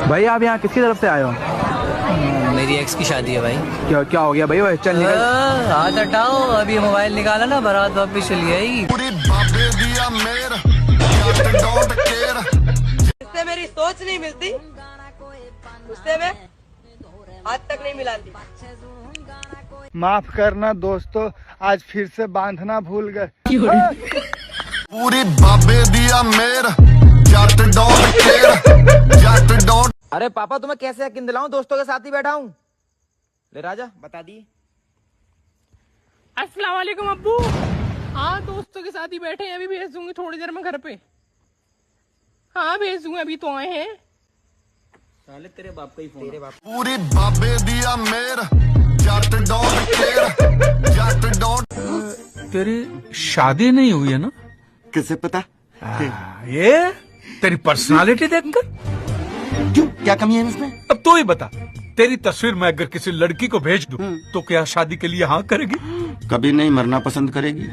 भाई आप यहाँ किसकी तरफ से आए हो? मेरी एक्स की शादी है भाई। क्या क्या हो गया भाई? वो चल निकल। हाथ हटाओ, अभी मोबाइल निकाला ना, बारात वापिस चली आएगी। इससे मेरी सोच नहीं मिलती, उससे मैं हाथ तक नहीं मिलाती। माफ करना दोस्तों, आज फिर से बांधना भूल गए। पूरी बाबे दिया मेर, जट डोंट केयर, जट डोंट। अरे पापा तुम्हें कैसे यकीन दिलाऊं, दोस्तों के साथ ही बैठा हूँ। ले राजा बता दिए। अस्सलाम वालेकुम अब्बू। हाँ दोस्तों के साथ ही बैठे हैं, अभी भेज दूंगी थोड़ी देर में घर पे। हाँ भेज दूंगी, अभी तो आए हैं। साले तेरे बाप का ही फोन। तेरे बाप। पूरी बाबे दिया मेर, जट डोंट केयर, जट डोंट। तेरी शादी नहीं हुई है ना? किसे पता? ये तेरी पर्सनालिटी देखकर। क्यों, क्या कमी है इसमें? अब तू ही बता, तेरी तस्वीर मैं अगर किसी लड़की को भेज दूं तो क्या शादी के लिए हाँ करेगी? कभी नहीं, मरना पसंद करेगी।